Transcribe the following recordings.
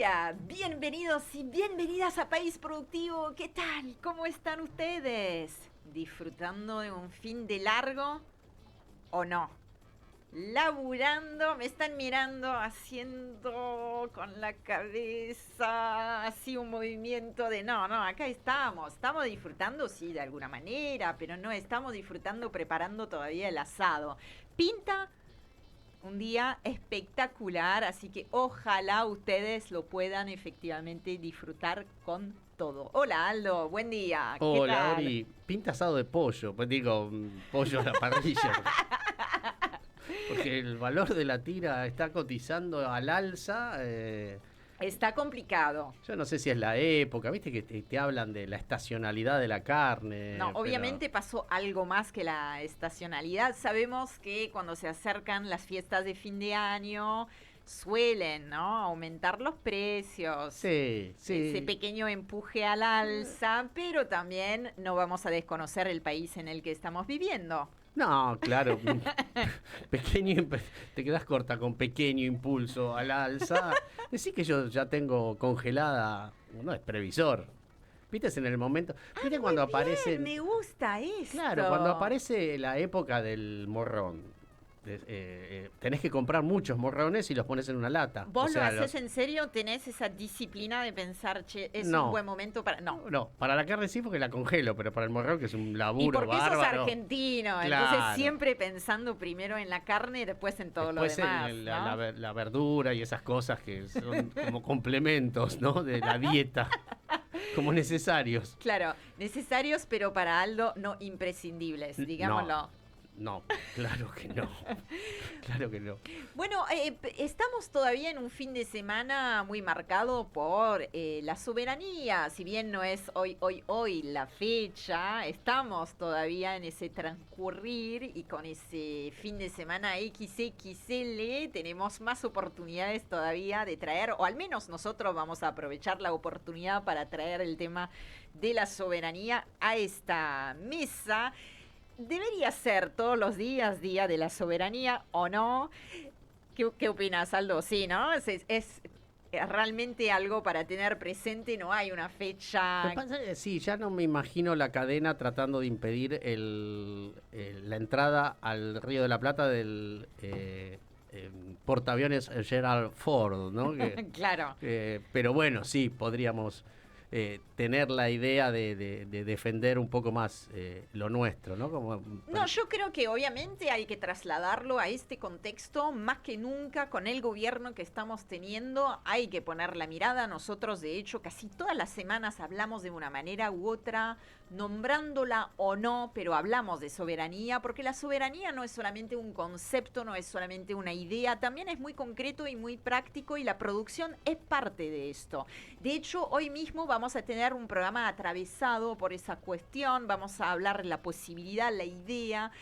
día, bienvenidos y bienvenidas a País Productivo. ¿Qué tal? ¿Cómo están ustedes? ¿Disfrutando de un fin de largo o no? Laburando, me están mirando haciendo con la cabeza así un movimiento de no, acá estamos disfrutando sí de alguna manera, pero no estamos disfrutando preparando todavía el asado. Pinta un día espectacular, así que ojalá ustedes lo puedan efectivamente disfrutar con todo. Hola Aldo, buen día. ¿Qué Hola, tal? Ori. Pinta asado de pollo, pues digo, pollo a la parrilla. Porque el valor de la tira está cotizando al alza. Está complicado. Yo no sé si es la época, viste que te hablan de la estacionalidad de la carne. No, obviamente pasó algo más que la estacionalidad. Sabemos que cuando se acercan las fiestas de fin de año suelen, ¿no?, aumentar los precios. Sí, sí. Ese pequeño empuje al alza, pero también no vamos a desconocer el país en el que estamos viviendo. No, claro. Te quedas corta con pequeño impulso al alza. Decís que yo ya tengo congelada, no es previsor. ¿Viste en el momento? ¿Viste cuando aparece? Me gusta esto. Claro, cuando aparece la época del morrón, tenés que comprar muchos morrones y los pones en una lata. ¿Vos lo haces en serio? ¿Tenés esa disciplina de pensar, che, es un buen momento para...? No, para la carne sí porque la congelo, pero para el morrón, que es un laburo y porque bárbaro. sos argentino, claro. Entonces siempre pensando primero en la carne y después en todo después lo demás, en ¿no? la verdura y esas cosas que son como complementos, ¿no?, de la dieta. Como necesarios. Claro, necesarios, pero para Aldo no imprescindibles, digámoslo. No, claro que no. Claro que no. Bueno, estamos todavía en un fin de semana muy marcado por la soberanía. Si bien no es hoy la fecha, estamos todavía en ese transcurrir y con ese fin de semana XXL tenemos más oportunidades todavía de traer, o al menos nosotros vamos a aprovechar la oportunidad para traer el tema de la soberanía a esta mesa. ¿Debería ser todos los días Día de la Soberanía o no? ¿Qué opinas, Aldo? Sí, ¿no? Es realmente algo para tener presente, no hay una fecha. Sí, ya no me imagino la cadena tratando de impedir la entrada al Río de la Plata del portaaviones Gerald Ford, ¿no? Claro. Pero bueno, sí, podríamos tener la idea de defender un poco más lo nuestro, ¿no? No, yo creo que obviamente hay que trasladarlo a este contexto más que nunca con el gobierno que estamos teniendo. Hay que poner la mirada. Nosotros, de hecho, casi todas las semanas hablamos de una manera u otra, nombrándola o no, pero hablamos de soberanía, porque la soberanía no es solamente un concepto, no es solamente una idea, también es muy concreto y muy práctico y la producción es parte de esto. De hecho, hoy mismo vamos a tener un programa atravesado por esa cuestión, vamos a hablar de la posibilidad, la idea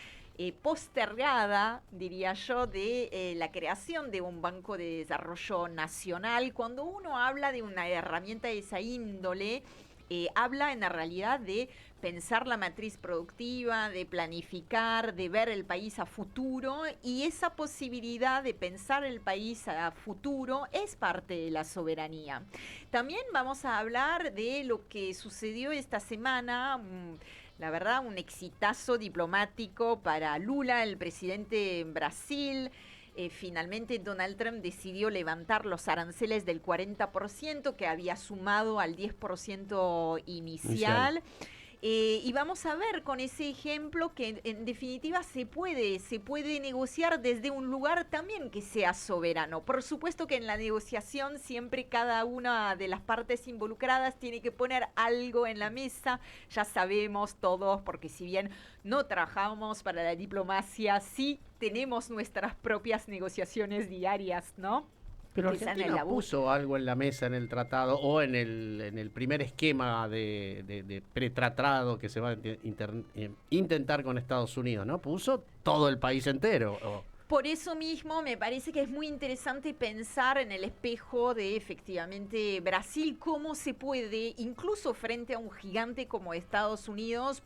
postergada, diría yo, de la creación de un banco de desarrollo nacional. Cuando uno habla de una herramienta de esa índole, habla en la realidad de pensar la matriz productiva, de planificar, de ver el país a futuro, y esa posibilidad de pensar el país a futuro es parte de la soberanía. También vamos a hablar de lo que sucedió esta semana, la verdad, un exitazo diplomático para Lula, el presidente en Brasil. Finalmente Donald Trump decidió levantar los aranceles del 40% que había sumado al 10% inicial. Y vamos a ver con ese ejemplo que en definitiva se puede negociar desde un lugar también que sea soberano. Por supuesto que en la negociación siempre cada una de las partes involucradas tiene que poner algo en la mesa. Ya sabemos todos, porque si bien no trabajamos para la diplomacia, sí tenemos nuestras propias negociaciones diarias, ¿no? Pero Argentina puso algo en la mesa en el tratado o en el primer esquema de pretratado que se va a intentar con Estados Unidos, ¿no? Puso todo el país entero. Por eso mismo me parece que es muy interesante pensar en el espejo de efectivamente Brasil, cómo se puede, incluso frente a un gigante como Estados Unidos,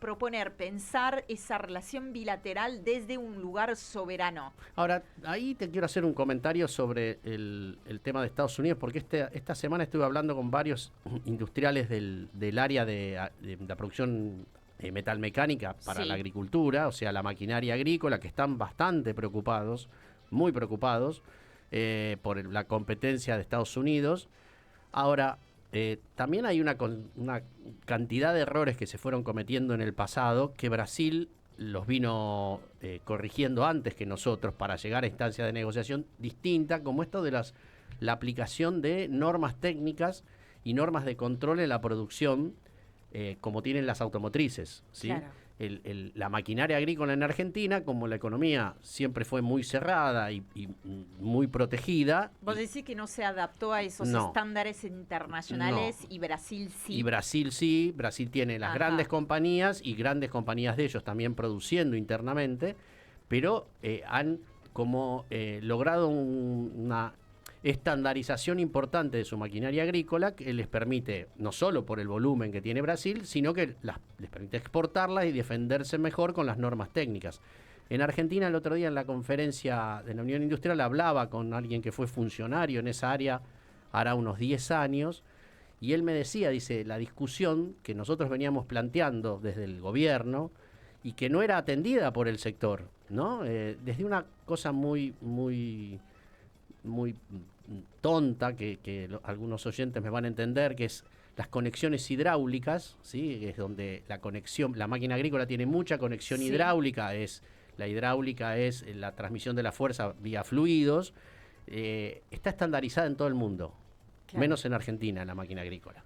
pensar esa relación bilateral desde un lugar soberano. Ahora, ahí te quiero hacer un comentario sobre el tema de Estados Unidos, porque esta semana estuve hablando con varios industriales del área de la producción metalmecánica para la agricultura, o sea, la maquinaria agrícola, que están bastante preocupados, muy preocupados, por la competencia de Estados Unidos. Ahora, también hay una cantidad de errores que se fueron cometiendo en el pasado, que Brasil los vino corrigiendo antes que nosotros para llegar a instancias de negociación distintas, como esto de la aplicación de normas técnicas y normas de control en la producción, como tienen las automotrices, ¿sí? Claro. La maquinaria agrícola en Argentina, como la economía siempre fue muy cerrada y muy protegida. Vos decís que no se adaptó a esos estándares internacionales y Brasil sí. Y Brasil sí, Brasil tiene las grandes compañías y grandes compañías de ellos también produciendo internamente, pero han como logrado una estandarización importante de su maquinaria agrícola que les permite, no solo por el volumen que tiene Brasil, sino que les permite exportarlas y defenderse mejor con las normas técnicas. En Argentina, el otro día en la conferencia de la Unión Industrial hablaba con alguien que fue funcionario en esa área hará unos 10 años, y él me decía, dice, la discusión que nosotros veníamos planteando desde el gobierno y que no era atendida por el sector, ¿no? Desde una cosa muy tonta, que algunos oyentes me van a entender, que es las conexiones hidráulicas, ¿sí? Es donde la máquina agrícola tiene mucha conexión hidráulica, la hidráulica es la transmisión de la fuerza vía fluidos, está estandarizada en todo el mundo, menos en Argentina, la máquina agrícola.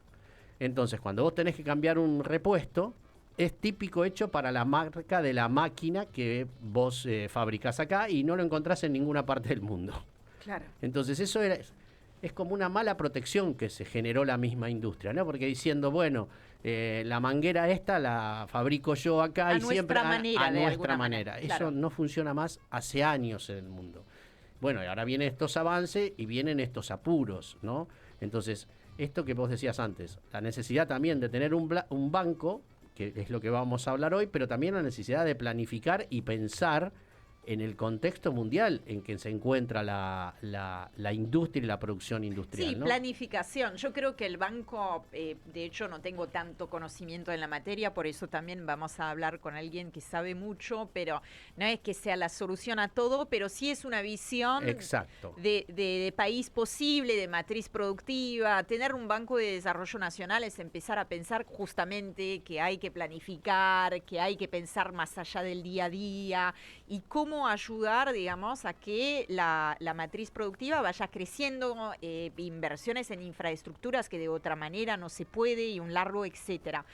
Entonces, cuando vos tenés que cambiar un repuesto, es típico hecho para la marca de la máquina que vos fabricás acá y no lo encontrás en ninguna parte del mundo. Claro. Entonces eso es como una mala protección que se generó la misma industria, ¿no? Porque diciendo, bueno, la manguera esta la fabrico yo acá y siempre a nuestra manera. Eso claro. No funciona más hace años en el mundo. Bueno, y ahora vienen estos avances y vienen estos apuros, ¿no? Entonces, esto que vos decías antes, la necesidad también de tener un banco, que es lo que vamos a hablar hoy, pero también la necesidad de planificar y pensar en el contexto mundial en que se encuentra la industria y la producción industrial. Sí, ¿no? Planificación. Yo creo que el banco, de hecho no tengo tanto conocimiento en la materia, por eso también vamos a hablar con alguien que sabe mucho, pero no es que sea la solución a todo, pero sí es una visión de país posible, de matriz productiva. Tener un banco de desarrollo nacional es empezar a pensar justamente que hay que planificar, que hay que pensar más allá del día a día y cómo ayudar, digamos, a que la matriz productiva vaya creciendo, inversiones en infraestructuras que de otra manera no se puede y un largo etcétera.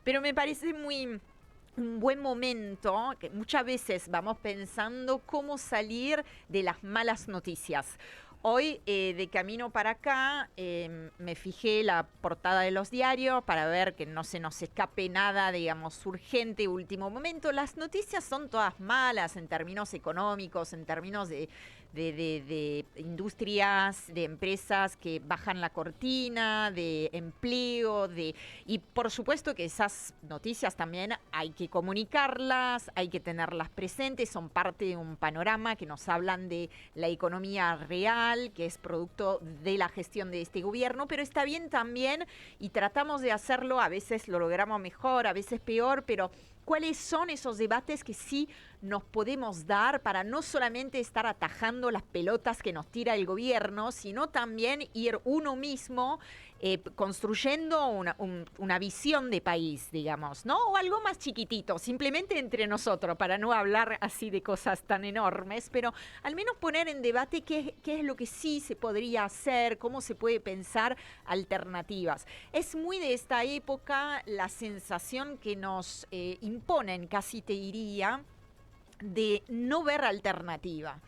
Pero me parece un buen momento, que muchas veces vamos pensando cómo salir de las malas noticias. Hoy, de camino para acá, me fijé la portada de los diarios para ver que no se nos escape nada, digamos, urgente, último momento. Las noticias son todas malas en términos económicos, en términos de industrias, de empresas que bajan la cortina, de empleo, y por supuesto que esas noticias también hay que comunicarlas, hay que tenerlas presentes, son parte de un panorama que nos hablan de la economía real, que es producto de la gestión de este gobierno, pero está bien también, y tratamos de hacerlo, a veces lo logramos mejor, a veces peor, pero ¿cuáles son esos debates que sí nos podemos dar para no solamente estar atajando las pelotas que nos tira el gobierno, sino también ir uno mismo construyendo una visión de país, digamos, ¿no? O algo más chiquitito, simplemente entre nosotros, para no hablar así de cosas tan enormes, pero al menos poner en debate qué es lo que sí se podría hacer, cómo se puede pensar alternativas. Es muy de esta época la sensación que nos imponen, casi te diría, de no ver alternativa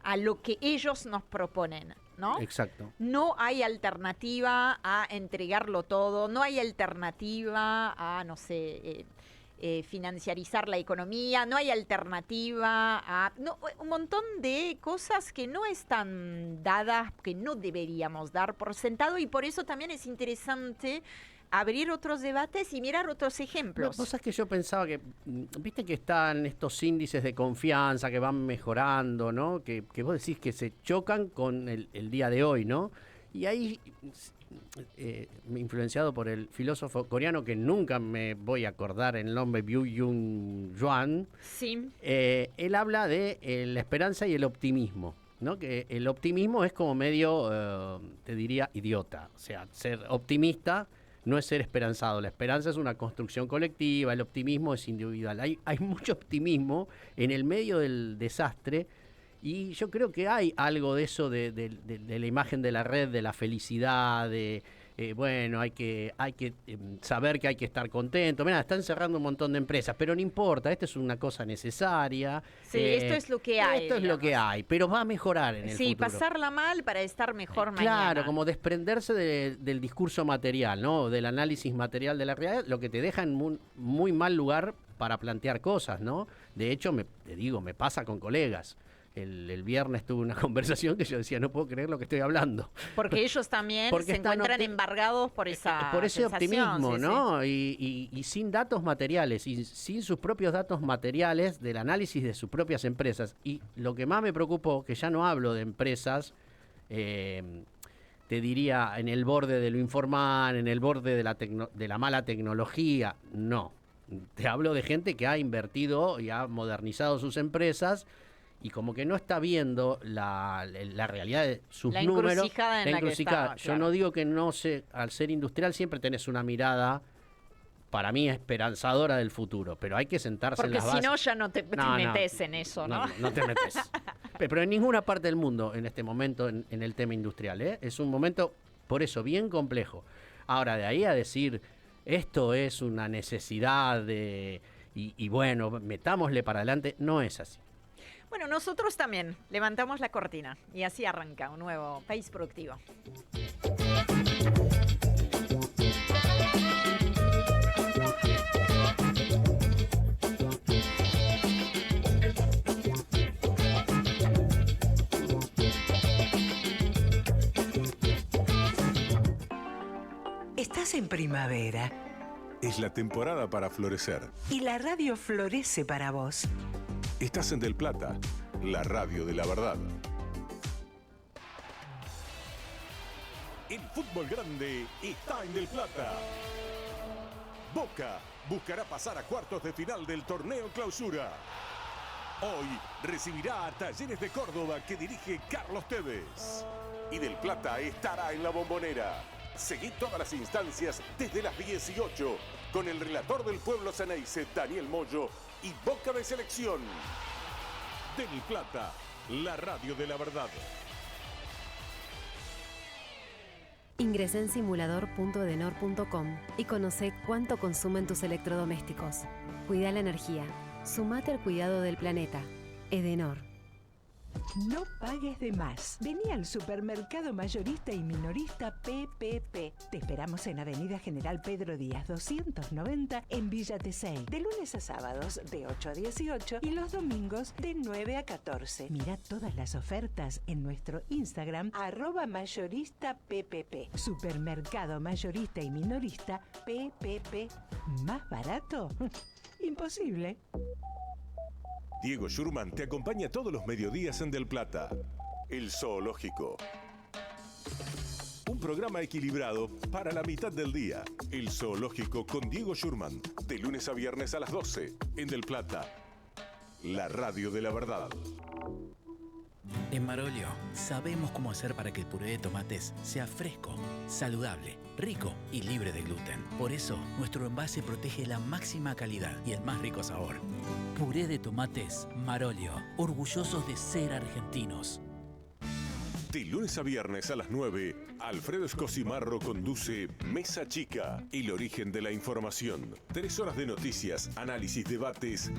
a lo que ellos nos proponen, ¿no? Exacto. No hay alternativa a entregarlo todo, no hay alternativa a, no sé, financiarizar la economía, no hay alternativa, un montón de cosas que no están dadas, que no deberíamos dar por sentado, y por eso también es interesante abrir otros debates y mirar otros ejemplos. Vos sabés que yo pensaba que, viste que están estos índices de confianza que van mejorando, ¿no? Que vos decís que se chocan con el día de hoy, ¿no? Y ahí, influenciado por el filósofo coreano que nunca me voy a acordar el nombre, Byung-Jung Hwan, sí. Él habla de la esperanza y el optimismo, ¿no? Que el optimismo es como medio, te diría, idiota. O sea, ser optimista no es ser esperanzado. La esperanza es una construcción colectiva, el optimismo es individual. Hay mucho optimismo en el medio del desastre, y yo creo que hay algo de eso, de la imagen de la red, de la felicidad, bueno, hay que saber que hay que estar contento. Mirá, están cerrando un montón de empresas, pero no importa, esta es una cosa necesaria. Sí, esto es lo que hay. Esto es lo que hay, pero va a mejorar en el futuro. Sí, pasarla mal para estar mejor mañana. Claro, como desprenderse del discurso material, ¿no? Del análisis material de la realidad, lo que te deja en muy mal lugar para plantear cosas, ¿no? De hecho, te digo, me pasa con colegas. El viernes tuve una conversación que yo decía, no puedo creer lo que estoy hablando. Porque ellos también se encuentran embargados por ese optimismo, sí, ¿no? Sí. Y sin datos materiales, y sin sus propios datos materiales del análisis de sus propias empresas. Y lo que más me preocupó, que ya no hablo de empresas, te diría, en el borde de lo informal, en el borde de la mala tecnología, no. Te hablo de gente que ha invertido y ha modernizado sus empresas, y como que no está viendo la realidad de sus números. La encrucijada en la que está. Yo no digo que no al ser industrial siempre tenés una mirada, para mí, esperanzadora del futuro, pero hay que sentarse en las bases. Porque si no, ya no te metes en eso, ¿no? No te metes. Pero en ninguna parte del mundo, en este momento, en el tema industrial, ¿eh? Es un momento, por eso, bien complejo. Ahora, de ahí a decir, esto es una necesidad y bueno, metámosle para adelante, no es así. Bueno, nosotros también levantamos la cortina y así arranca un nuevo País Productivo. Estás en primavera. Es la temporada para florecer. Y la radio florece para vos. Estás en Del Plata, la radio de la verdad. El fútbol grande está en Del Plata. Boca buscará pasar a cuartos de final del torneo Clausura. Hoy recibirá a Talleres de Córdoba, que dirige Carlos Tevez. Y Del Plata estará en la Bombonera. Seguí todas las instancias desde las 18 con el relator del pueblo Ceneice, Daniel Moyo, y Boca de Selección. Del Plata, la radio de la verdad. Ingresá en simulador.edenor.com y conoce cuánto consumen tus electrodomésticos. Cuida la energía. Sumate al cuidado del planeta. Edenor. No pagues de más. Vení al supermercado mayorista y minorista PPP. Te esperamos en Avenida General Pedro Díaz 290 en Villa Tesey. De lunes a sábados de 8 a 18 y los domingos de 9 a 14. Mira todas las ofertas en nuestro Instagram @mayoristappp. Supermercado mayorista y minorista PPP. ¿Más barato? Imposible. Diego Schurman te acompaña todos los mediodías en Del Plata. El Zoológico. Un programa equilibrado para la mitad del día. El Zoológico con Diego Schurman. De lunes a viernes a las 12 en Del Plata. La radio de la verdad. En Marolio sabemos cómo hacer para que el puré de tomates sea fresco, saludable, rico y libre de gluten. Por eso, nuestro envase protege la máxima calidad y el más rico sabor. Puré de tomates Marolio, orgullosos de ser argentinos. De lunes a viernes a las 9, Alfredo Escosimarro conduce Mesa Chica, el origen de la información. 3 horas de noticias, análisis, debates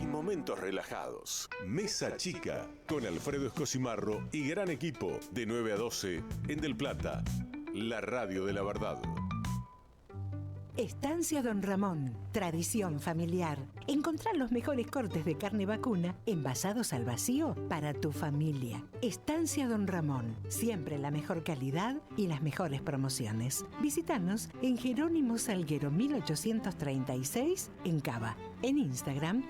y momentos relajados. Mesa Chica, con Alfredo Escosimarro y gran equipo, de 9 a 12, en Del Plata, la radio de la verdad. Estancia Don Ramón, tradición familiar. Encontrar los mejores cortes de carne vacuna envasados al vacío para tu familia. Estancia Don Ramón, siempre la mejor calidad y las mejores promociones. Visítanos en Jerónimo Salguero 1836 en Cava. En Instagram,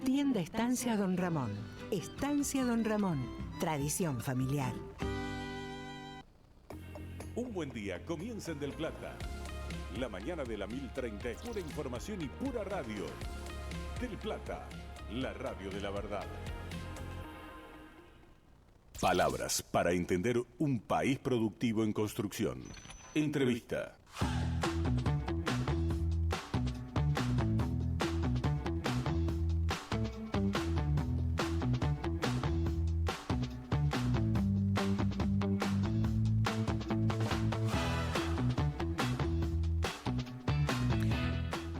@tienda Estancia Don Ramón. Estancia Don Ramón, tradición familiar. Un buen día comienza en Del Plata. La mañana de la 1030 es pura información y pura radio. Del Plata, la radio de la verdad. Palabras para entender un país productivo en construcción. Entrevista.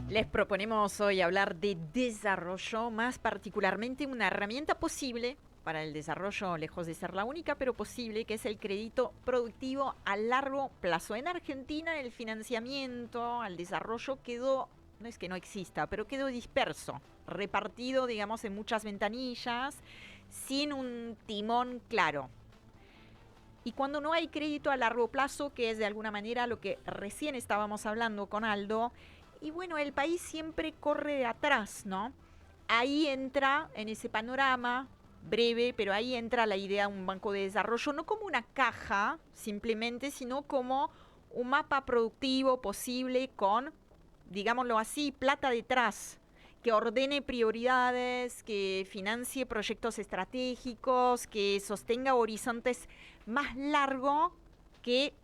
Les proponemos hoy hablar de desarrollo, más particularmente una herramienta posible para el desarrollo, lejos de ser la única, pero posible, que es el crédito productivo a largo plazo. En Argentina el financiamiento al desarrollo quedó, no es que no exista, pero quedó disperso, repartido, digamos, en muchas ventanillas, sin un timón claro. Y cuando no hay crédito a largo plazo, que es de alguna manera lo que recién estábamos hablando con Aldo, y bueno, el país siempre corre de atrás, ¿no? Ahí entra, en ese panorama breve, pero ahí entra la idea de un banco de desarrollo, no como una caja simplemente, sino como un mapa productivo posible con, digámoslo así, plata detrás, que ordene prioridades, que financie proyectos estratégicos, que sostenga horizontes más largos que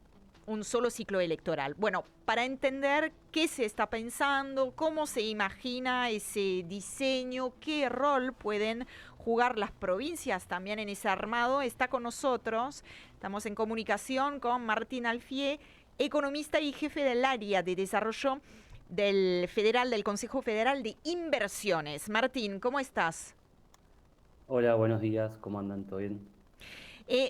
un solo ciclo electoral. Bueno, para entender qué se está pensando, cómo se imagina ese diseño, qué rol pueden jugar las provincias también en ese armado, está con nosotros. Estamos en comunicación con Martín Alfié, economista y jefe del área de desarrollo del Consejo Federal de Inversiones. Martín, ¿cómo estás? Hola, buenos días, ¿cómo andan? ¿Todo bien?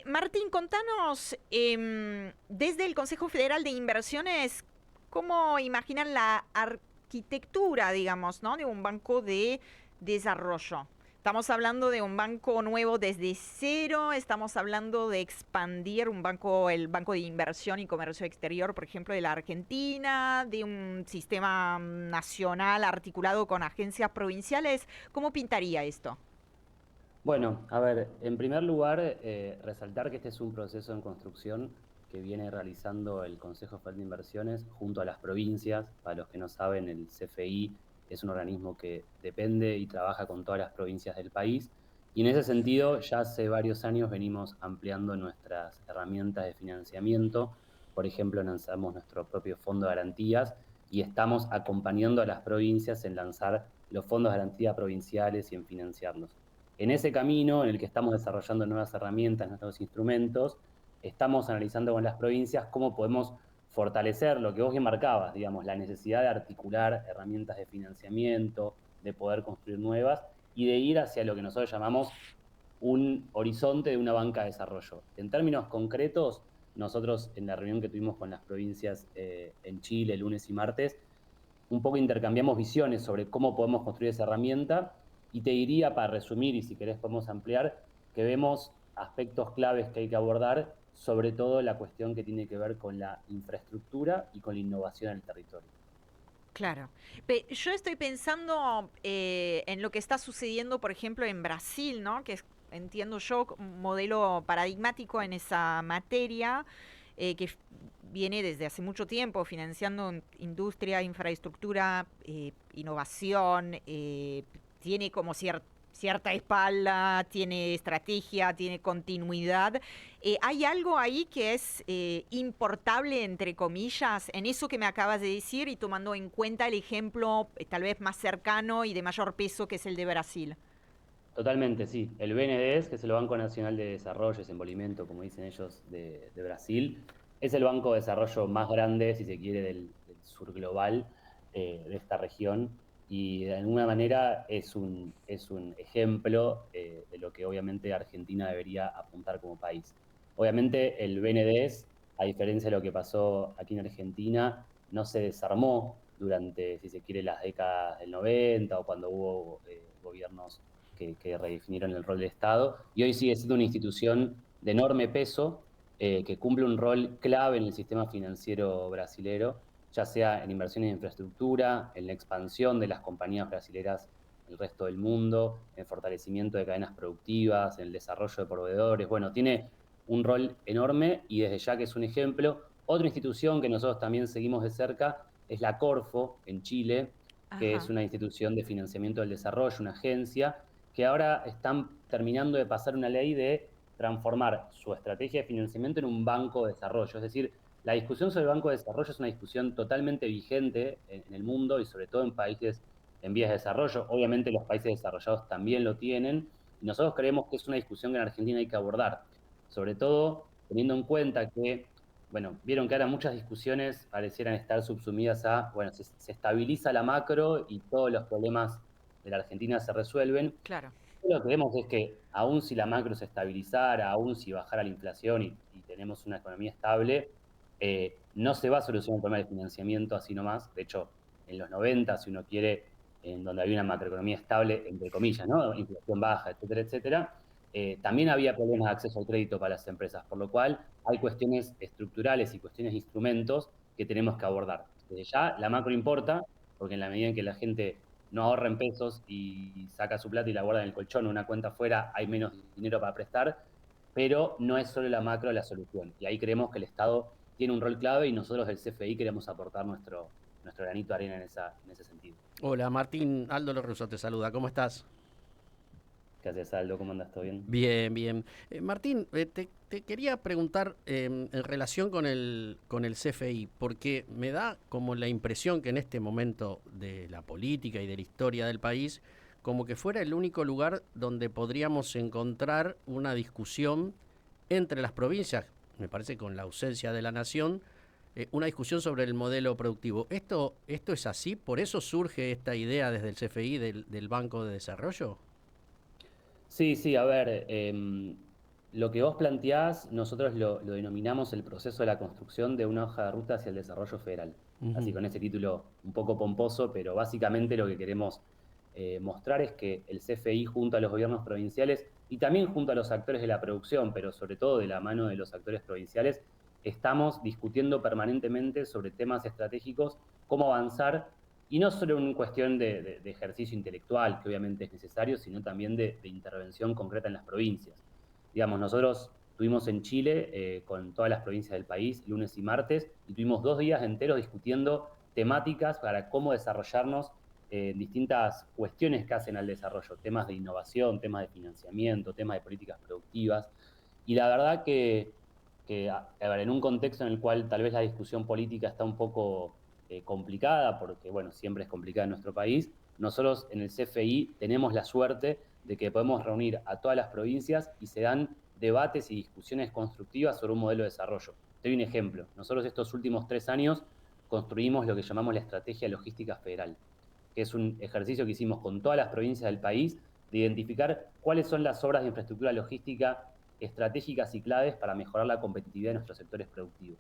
Martín, contanos, desde el Consejo Federal de Inversiones, ¿cómo imaginan la arquitectura, digamos, ¿no?, de un banco de desarrollo? Estamos hablando de un banco nuevo desde cero, estamos hablando de expandir el Banco de Inversión y Comercio Exterior, por ejemplo, de la Argentina, de un sistema nacional articulado con agencias provinciales. ¿Cómo pintaría esto? Bueno, a ver, en primer lugar, resaltar que este es un proceso en construcción que viene realizando el Consejo Federal de Inversiones junto a las provincias. Para los que no saben, el CFI es un organismo que depende y trabaja con todas las provincias del país. Y en ese sentido, ya hace varios años venimos ampliando nuestras herramientas de financiamiento. Por ejemplo, lanzamos nuestro propio fondo de garantías y estamos acompañando a las provincias en lanzar los fondos de garantía provinciales y en financiarlos. En ese camino en el que estamos desarrollando nuevas herramientas, nuevos instrumentos, estamos analizando con las provincias cómo podemos fortalecer lo que vos bien marcabas, digamos, la necesidad de articular herramientas de financiamiento, de poder construir nuevas y de ir hacia lo que nosotros llamamos un horizonte de una banca de desarrollo. En términos concretos, nosotros en la reunión que tuvimos con las provincias en Chile, lunes y martes, un poco intercambiamos visiones sobre cómo podemos construir esa herramienta. Y te diría, para resumir, y si querés podemos ampliar, que vemos aspectos claves que hay que abordar, sobre todo la cuestión que tiene que ver con la infraestructura y con la innovación en el territorio. Claro. Yo estoy pensando en lo que está sucediendo, por ejemplo, en Brasil, ¿no?, que es, entiendo yo, un modelo paradigmático en esa materia, que viene desde hace mucho tiempo financiando industria, infraestructura, innovación, tiene como cierta espalda, tiene estrategia, tiene continuidad. ¿Hay algo ahí que es importable, entre comillas, en eso que me acabas de decir y tomando en cuenta el ejemplo tal vez más cercano y de mayor peso que es el de Brasil? Totalmente, sí. El BNDES, que es el Banco Nacional de Desarrollo y Desenvolvimiento, como dicen ellos, de Brasil, es el banco de desarrollo más grande, si se quiere, del sur global, de esta región. Y de alguna manera es un ejemplo de lo que obviamente Argentina debería apuntar como país. Obviamente el BNDES, a diferencia de lo que pasó aquí en Argentina, no se desarmó durante, si se quiere, las décadas del 90 o cuando hubo gobiernos que redefinieron el rol del Estado, y hoy sigue siendo una institución de enorme peso que cumple un rol clave en el sistema financiero brasilero, ya sea en inversiones en infraestructura, en la expansión de las compañías brasileras en el resto del mundo, en fortalecimiento de cadenas productivas, en el desarrollo de proveedores. Bueno, tiene un rol enorme y desde ya que es un ejemplo. Otra institución que nosotros también seguimos de cerca es la Corfo en Chile, que es una institución de financiamiento del desarrollo, una agencia, que ahora están terminando de pasar una ley de transformar su estrategia de financiamiento en un banco de desarrollo. Es decir, la discusión sobre el banco de desarrollo es una discusión totalmente vigente en el mundo y sobre todo en países en vías de desarrollo. Obviamente los países desarrollados también lo tienen. Y nosotros creemos que es una discusión que en Argentina hay que abordar, sobre todo teniendo en cuenta que, bueno, vieron que ahora muchas discusiones parecieran estar subsumidas a, bueno, se estabiliza la macro y todos los problemas de la Argentina se resuelven. Claro. Lo que vemos es que aún si la macro se estabilizara, aún si bajara la inflación y tenemos una economía estable, no se va a solucionar el problema de financiamiento así nomás. De hecho, en los 90, si uno quiere, en donde había una macroeconomía estable, entre comillas, ¿no? Inflación baja, etcétera, etcétera, también había problemas de acceso al crédito para las empresas, por lo cual hay cuestiones estructurales y cuestiones de instrumentos que tenemos que abordar. Desde ya, la macro importa, porque en la medida en que la gente no ahorra en pesos y saca su plata y la guarda en el colchón o una cuenta afuera, hay menos dinero para prestar, pero no es solo la macro la solución. Y ahí creemos que el Estado tiene un rol clave y nosotros del CFI queremos aportar nuestro granito de arena en ese sentido. Hola Martín, Aldo Lorruso te saluda, ¿cómo estás? ¿Qué haces, Aldo? ¿Cómo andas? ¿Todo bien? Bien, bien. Martín, te quería preguntar en relación con el CFI, porque me da como la impresión que en este momento de la política y de la historia del país, como que fuera el único lugar donde podríamos encontrar una discusión entre las provincias, me parece con la ausencia de la nación, una discusión sobre el modelo productivo. ¿Esto es así? ¿Por eso surge esta idea desde el CFI del Banco de Desarrollo? Sí, a ver, lo que vos planteás, nosotros lo denominamos el proceso de la construcción de una hoja de ruta hacia el desarrollo federal. Así con ese título un poco pomposo, pero básicamente lo que queremos mostrar es que el CFI junto a los gobiernos provinciales y también junto a los actores de la producción, pero sobre todo de la mano de los actores provinciales, estamos discutiendo permanentemente sobre temas estratégicos, cómo avanzar. Y no solo en cuestión de ejercicio intelectual, que obviamente es necesario, sino también de intervención concreta en las provincias. Digamos, nosotros estuvimos en Chile con todas las provincias del país, lunes y martes, y tuvimos 2 días enteros discutiendo temáticas para cómo desarrollarnos en distintas cuestiones que hacen al desarrollo, temas de innovación, temas de financiamiento, temas de políticas productivas. Y la verdad que a ver, en un contexto en el cual tal vez la discusión política está un poco complicada, porque bueno, siempre es complicada en nuestro país, nosotros en el CFI tenemos la suerte de que podemos reunir a todas las provincias y se dan debates y discusiones constructivas sobre un modelo de desarrollo. Te doy un ejemplo. Nosotros estos últimos 3 años construimos lo que llamamos la Estrategia Logística Federal, que es un ejercicio que hicimos con todas las provincias del país de identificar cuáles son las obras de infraestructura logística estratégicas y claves para mejorar la competitividad de nuestros sectores productivos.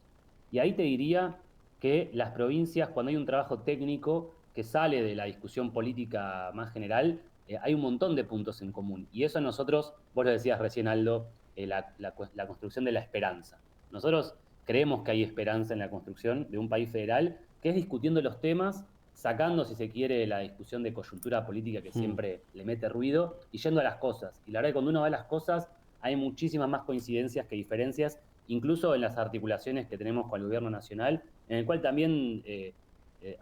Y ahí te diría que las provincias, cuando hay un trabajo técnico que sale de la discusión política más general, hay un montón de puntos en común. Y eso nosotros, vos lo decías recién, Aldo, la construcción de la esperanza. Nosotros creemos que hay esperanza en la construcción de un país federal, que es discutiendo los temas, sacando, si se quiere, la discusión de coyuntura política que siempre le mete ruido, y yendo a las cosas. Y la verdad que cuando uno va a las cosas, hay muchísimas más coincidencias que diferencias, incluso en las articulaciones que tenemos con el gobierno nacional, en el cual también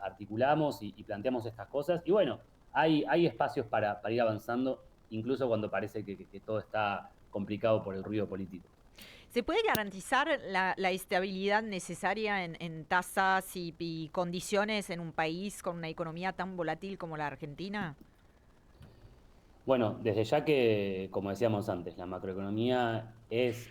articulamos y planteamos estas cosas. Y bueno, hay espacios para ir avanzando, incluso cuando parece que todo está complicado por el ruido político. ¿Se puede garantizar la estabilidad necesaria en tasas y condiciones en un país con una economía tan volátil como la Argentina? Bueno, desde ya que, como decíamos antes, la macroeconomía es,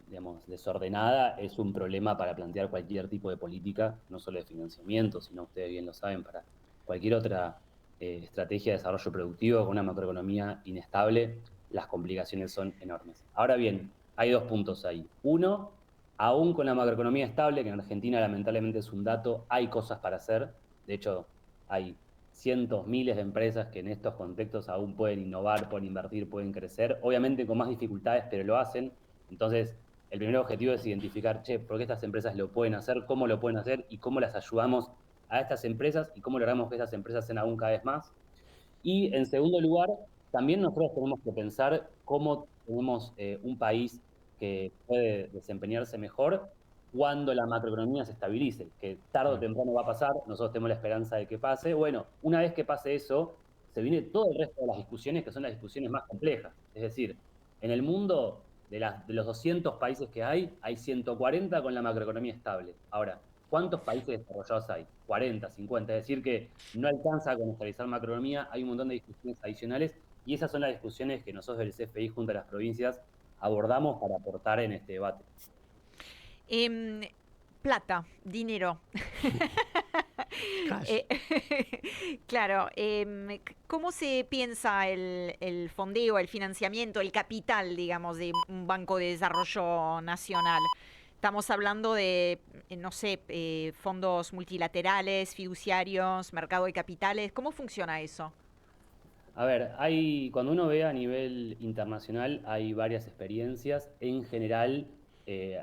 digamos, desordenada, es un problema para plantear cualquier tipo de política, no solo de financiamiento, sino ustedes bien lo saben, para cualquier otra estrategia de desarrollo productivo con una macroeconomía inestable, las complicaciones son enormes. Ahora bien, hay 2 puntos ahí. Uno, aún con la macroeconomía estable, que en Argentina lamentablemente es un dato, hay cosas para hacer. De hecho, hay cientos, miles de empresas que en estos contextos aún pueden innovar, pueden invertir, pueden crecer, obviamente con más dificultades, pero lo hacen. Entonces, el primer objetivo es identificar, ¿por qué estas empresas lo pueden hacer? ¿Cómo lo pueden hacer? ¿Y cómo las ayudamos a estas empresas? ¿Y cómo logramos que esas empresas sean aún cada vez más? Y en segundo lugar, también nosotros tenemos que pensar cómo tenemos un país que puede desempeñarse mejor cuando la macroeconomía se estabilice, que tarde o temprano va a pasar, nosotros tenemos la esperanza de que pase. Bueno, una vez que pase eso, se viene todo el resto de las discusiones, que son las discusiones más complejas. Es decir, en el mundo, de los 200 países que hay 140 con la macroeconomía estable. Ahora, ¿cuántos países desarrollados hay? 40, 50. Es decir, que no alcanza con estabilizar macroeconomía, hay un montón de discusiones adicionales y esas son las discusiones que nosotros del CFI junto a las provincias abordamos para aportar en este debate. Plata, dinero. Claro, ¿cómo se piensa el fondeo, el financiamiento, el capital, digamos, de un Banco de Desarrollo Nacional? Estamos hablando de, no sé, fondos multilaterales, fiduciarios, mercado de capitales. ¿Cómo funciona eso? A ver, cuando uno ve a nivel internacional, hay varias experiencias. En general,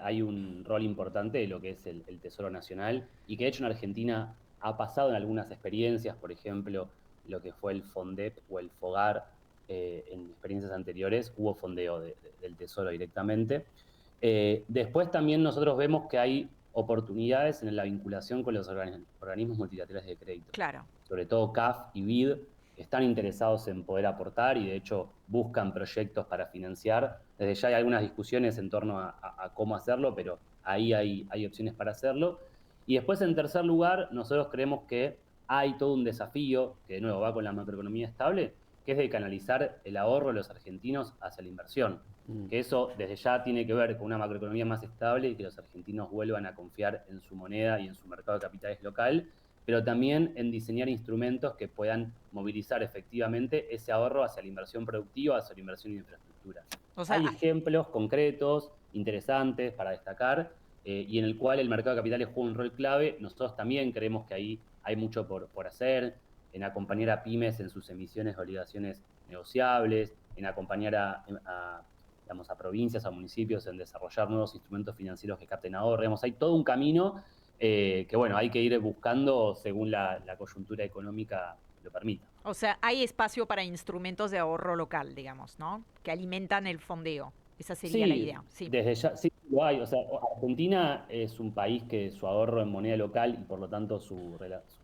hay un rol importante de lo que es el Tesoro Nacional y que de hecho en Argentina ha pasado en algunas experiencias, por ejemplo, lo que fue el FONDEP o el FOGAR, en experiencias anteriores hubo fondeo del Tesoro directamente. Después también nosotros vemos que hay oportunidades en la vinculación con los organismos multilaterales de crédito. Claro. Sobre todo CAF y BID están interesados en poder aportar y de hecho buscan proyectos para financiar. Desde ya hay algunas discusiones en torno a cómo hacerlo, pero ahí hay opciones para hacerlo. Y después, en tercer lugar, nosotros creemos que hay todo un desafío, que de nuevo va con la macroeconomía estable, que es de canalizar el ahorro de los argentinos hacia la inversión. Que eso desde ya tiene que ver con una macroeconomía más estable y que los argentinos vuelvan a confiar en su moneda y en su mercado de capitales local, pero también en diseñar instrumentos que puedan movilizar efectivamente ese ahorro hacia la inversión productiva, hacia la inversión en infraestructura. O sea, hay ejemplos concretos, interesantes para destacar, y en el cual el mercado de capitales juega un rol clave. Nosotros también creemos que ahí hay mucho por hacer, en acompañar a pymes en sus emisiones de obligaciones negociables, en acompañar a provincias, a municipios en desarrollar nuevos instrumentos financieros que capten ahorro. Digamos, hay todo un camino que bueno, hay que ir buscando según la coyuntura económica lo permita. O sea, hay espacio para instrumentos de ahorro local, digamos, ¿no? Que alimentan el fondeo. Esa sería la idea. Sí, desde ya sí lo hay. O sea, Argentina es un país que su ahorro en moneda local y por lo tanto su